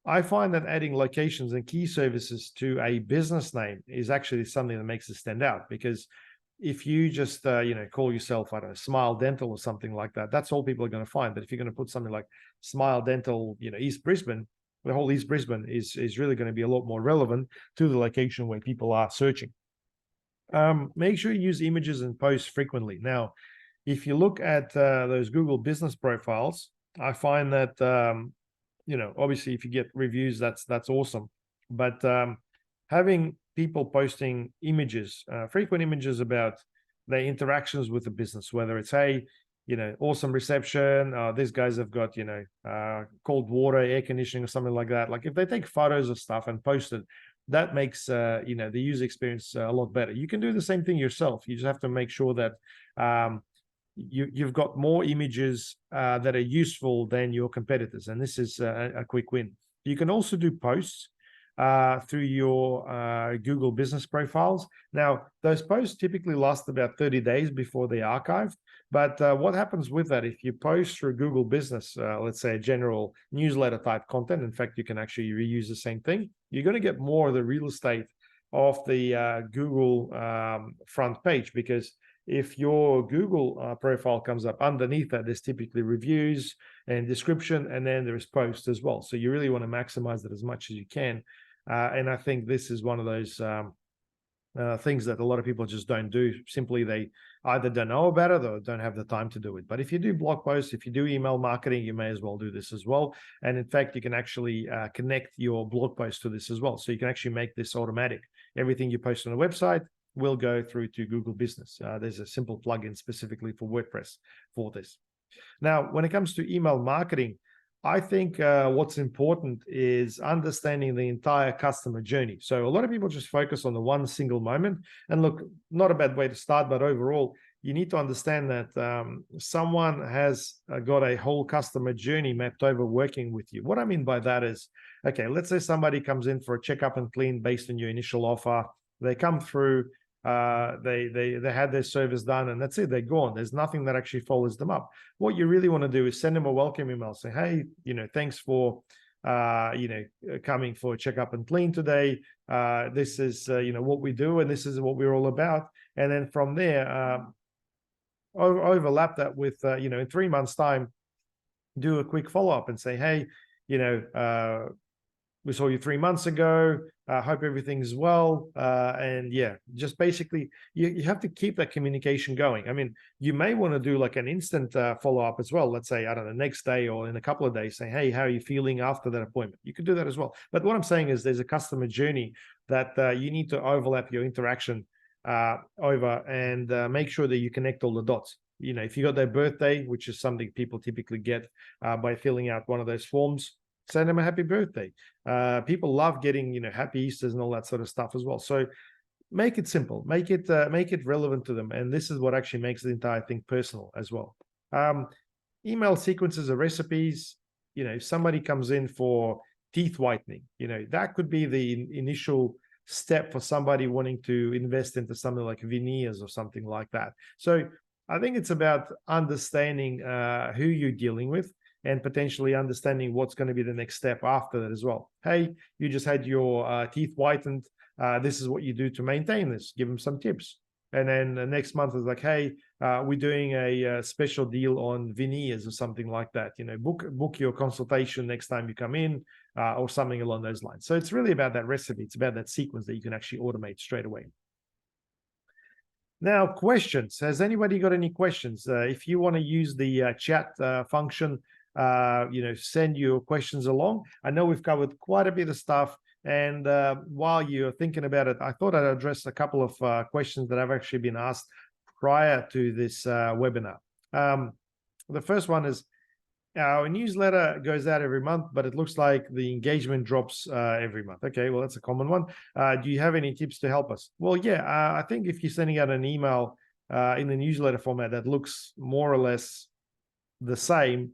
I find that adding locations and key services to a business name is actually something that makes it stand out, because if you just call yourself, I don't know, Smile Dental or something like that, that's all people are going to find. But if you're going to put something like Smile Dental, East Brisbane, the whole East Brisbane is really going to be a lot more relevant to the location where people are searching. Make sure you use images and posts frequently. Now, if you look at those Google business profiles, I find that obviously if you get reviews, that's awesome. But having people posting images, frequent images about their interactions with the business, whether it's, hey, awesome reception, these guys have got, cold water, air conditioning or something like that. Like if they take photos of stuff and post it, that makes, the user experience a lot better. You can do the same thing yourself. You just have to make sure that you've got more images that are useful than your competitors. And this is a quick win. You can also do posts through your Google business profiles. Now, those posts typically last about 30 days before they're archived. But what happens with that, if you post through Google business, let's say a general newsletter type content, in fact, you can actually reuse the same thing, you're going to get more of the real estate of the Google front page, because if your Google profile comes up underneath that, there's typically reviews and description, and then there's posts as well. So you really want to maximize that as much as you can. And I think this is one of those things that a lot of people just don't do. Simply, they either don't know about it or don't have the time to do it. But if you do blog posts, if you do email marketing, you may as well do this as well. And in fact, you can actually connect your blog post to this as well. So you can actually make this automatic. Everything you post on a website will go through to Google Business. There's a simple plugin specifically for WordPress for this. Now, when it comes to email marketing, I think what's important is understanding the entire customer journey. So a lot of people just focus on the one single moment. And look, not a bad way to start, but overall, you need to understand that someone has got a whole customer journey mapped over working with you. What I mean by that is, okay, let's say somebody comes in for a checkup and clean based on your initial offer. They come through, they had their service done, and that's it, they're gone. There's nothing that actually follows them up. What you really want to do is send them a welcome email, say, hey, thanks for coming for a checkup and clean today. This is what we do, and this is what we're all about. And then from there, overlap that with in 3 months time, do a quick follow-up and say, hey, we saw you 3 months ago. Hope everything's well. And yeah, just basically, you have to keep that communication going. I mean, you may want to do like an instant follow-up as well. Let's say, I don't know, next day or in a couple of days, say, hey, how are you feeling after that appointment? You could do that as well. But what I'm saying is there's a customer journey that you need to overlap your interaction over and make sure that you connect all the dots. If you got their birthday, which is something people typically get by filling out one of those forms, send them a happy birthday. People love getting, happy Easters and all that sort of stuff as well. So make it simple, make it relevant to them. And this is what actually makes the entire thing personal as well. Email sequences of recipes. If somebody comes in for teeth whitening, that could be the initial step for somebody wanting to invest into something like veneers or something like that. So I think it's about understanding who you're dealing with, and potentially understanding what's going to be the next step after that as well. Hey, you just had your teeth whitened. This is what you do to maintain this. Give them some tips. And then the next month is like, hey, we're doing a special deal on veneers or something like that. Book your consultation next time you come in or something along those lines. So it's really about that recipe. It's about that sequence that you can actually automate straight away. Now, questions. Has anybody got any questions? If you want to use the chat function, send your questions along. I know we've covered quite a bit of stuff, and while you're thinking about it, I thought I'd address a couple of questions that have actually been asked prior to this webinar. The first one is, our newsletter goes out every month, but it looks like the engagement drops every month. Okay, well, that's a common one. Do you have any tips to help us? Well, yeah, I think if you're sending out an email in the newsletter format that looks more or less the same,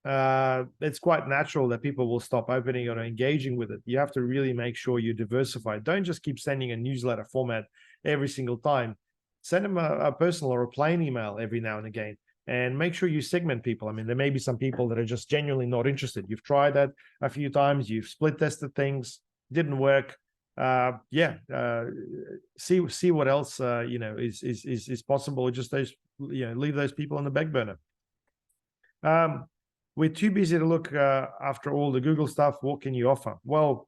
it's quite natural that people will stop opening or engaging with it. You have to really make sure you diversify. Don't just keep sending a newsletter format every single time. Send them a personal or a plain email every now and again, and make sure you segment people. I mean, there may be some people that are just genuinely not interested. You've tried that a few times. You've split tested things, didn't work. See what else is possible. Just those, leave those people on the back burner. We're too busy to look after all the Google stuff. What can you offer? Well,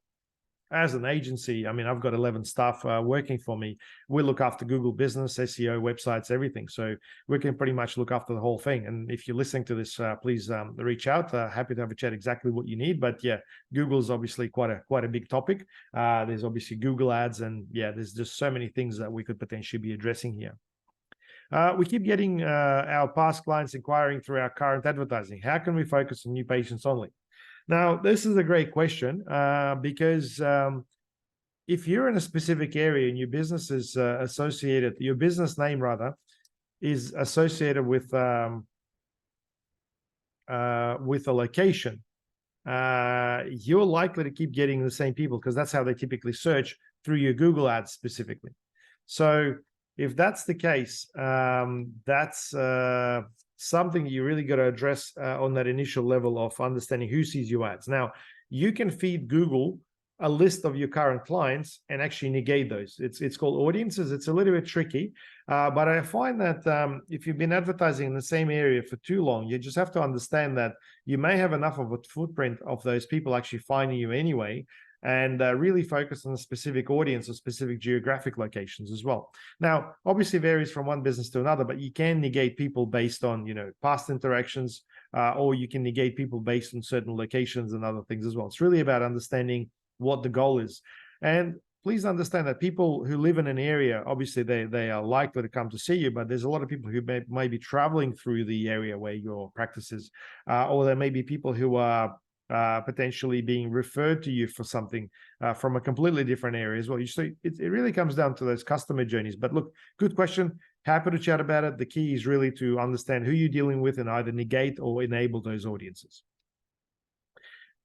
as an agency, I mean, I've got 11 staff working for me. We look after Google business, SEO, websites, everything. So we can pretty much look after the whole thing. And if you're listening to this, please reach out. Happy to have a chat exactly what you need. But yeah, Google is obviously quite a big topic. There's obviously Google ads, and yeah, there's just so many things that we could potentially be addressing here. We keep getting our past clients inquiring through our current advertising. How can we focus on new patients only? Now, this is a great question because if you're in a specific area and your business is associated, your business name rather, is associated with a location, you're likely to keep getting the same people because that's how they typically search through your Google ads specifically. So if that's the case, that's something you really got to address on that initial level of understanding who sees your ads. Now, you can feed Google a list of your current clients and actually negate those. It's called audiences. It's a little bit tricky, but I find that if you've been advertising in the same area for too long, you just have to understand that you may have enough of a footprint of those people actually finding you anyway, and really focus on a specific audience or specific geographic locations as well. Now, obviously varies from one business to another, but you can negate people based on, past interactions, or you can negate people based on certain locations and other things as well. It's really about understanding what the goal is. And please understand that people who live in an area, obviously they are likely to come to see you, but there's a lot of people who may be traveling through the area where your practice is, or there may be people who are potentially being referred to you for something from a completely different area as well. So it really comes down to those customer journeys. But look, good question. Happy to chat about it. The key is really to understand who you're dealing with and either negate or enable those audiences.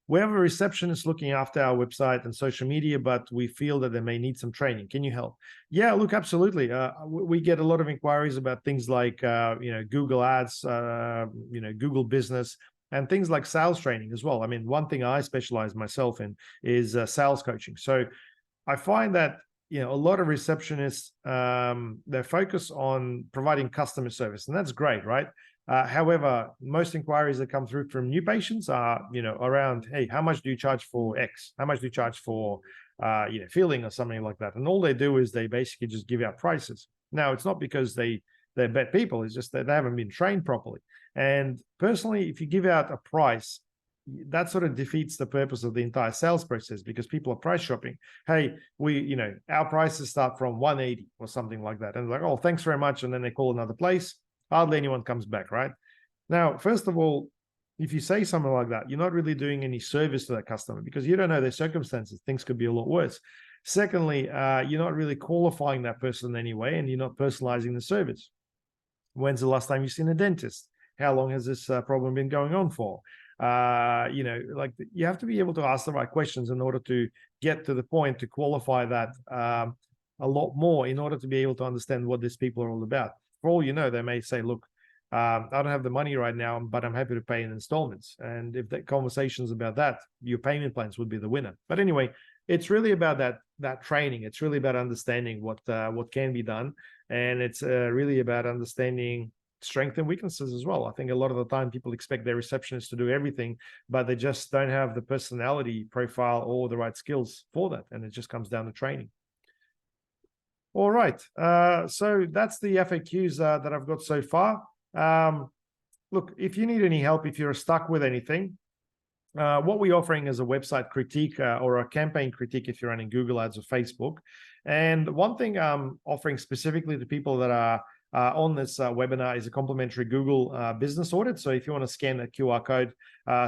We have a receptionist looking after our website and social media, but we feel that they may need some training. Can you help? Yeah, look, absolutely. We get a lot of inquiries about things like, Google ads, Google business, and things like sales training as well. I mean, one thing I specialize myself in is sales coaching. So I find that, a lot of receptionists, they focus on providing customer service, and that's great, right? However, most inquiries that come through from new patients are, around, hey, how much do you charge for X? How much do you charge for, filling or something like that? And all they do is they basically just give out prices. Now, it's not because they're bad people. It's just that they haven't been trained properly. And personally, if you give out a price, that sort of defeats the purpose of the entire sales process, because people are price shopping. Hey, our prices start from 180 or something like that. And like, oh, thanks very much. And then they call another place. Hardly anyone comes back, right? Now, first of all, if you say something like that, you're not really doing any service to that customer because you don't know their circumstances. Things could be a lot worse. Secondly, you're not really qualifying that person anyway, and you're not personalizing the service. When's the last time you've seen a dentist? How long has this problem been going on for? You have to be able to ask the right questions in order to get to the point to qualify that a lot more in order to be able to understand what these people are all about. For all you know, they may say, look, I don't have the money right now, but I'm happy to pay in installments. And if the conversation's about that, your payment plans would be the winner. But anyway, it's really about that training. It's really about understanding what can be done. And it's really about understanding strengths and weaknesses as well. I think a lot of the time people expect their receptionists to do everything, but they just don't have the personality profile or the right skills for that. And it just comes down to training. All right. So that's the FAQs that I've got so far. Look, if you need any help, if you're stuck with anything, what we're offering is a website critique or a campaign critique if you're running Google Ads or Facebook. And one thing I'm offering specifically to people that are on this webinar is a complimentary Google business audit. So if you want to scan that QR code,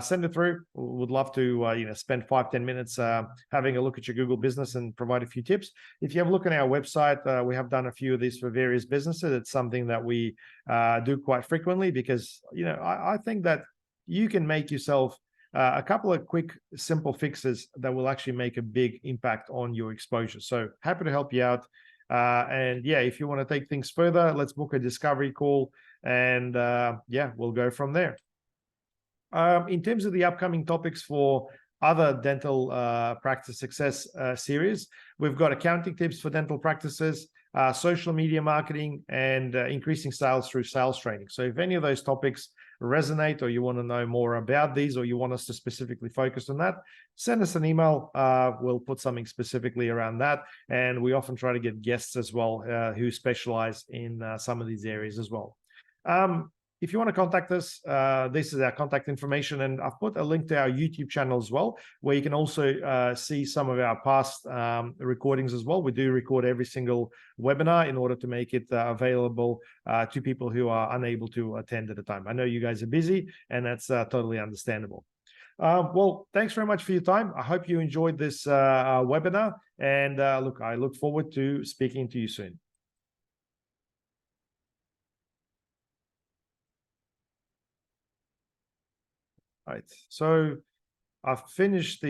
send it through. Would love to spend 5-10 minutes having a look at your Google business and provide a few tips. If you have a look on our website, we have done a few of these for various businesses. It's something that we do quite frequently because I think that you can make yourself a couple of quick, simple fixes that will actually make a big impact on your exposure. So happy to help you out. And yeah, if you want to take things further, let's book a discovery call, and yeah, we'll go from there. In terms of the upcoming topics for other dental practice success series, we've got accounting tips for dental practices, social media marketing, and increasing sales through sales training. So if any of those topics resonate, or you want to know more about these, or you want us to specifically focus on that, send us an email. We'll put something specifically around that. And we often try to get guests as well who specialize in some of these areas as well. If you want to contact us, this is our contact information, and I've put a link to our YouTube channel as well, where you can also see some of our past recordings as well. We do record every single webinar in order to make it available to people who are unable to attend at a time. I know you guys are busy, and that's totally understandable. Well, thanks very much for your time. I hope you enjoyed this webinar, and look, I look forward to speaking to you soon. All right, so I've finished the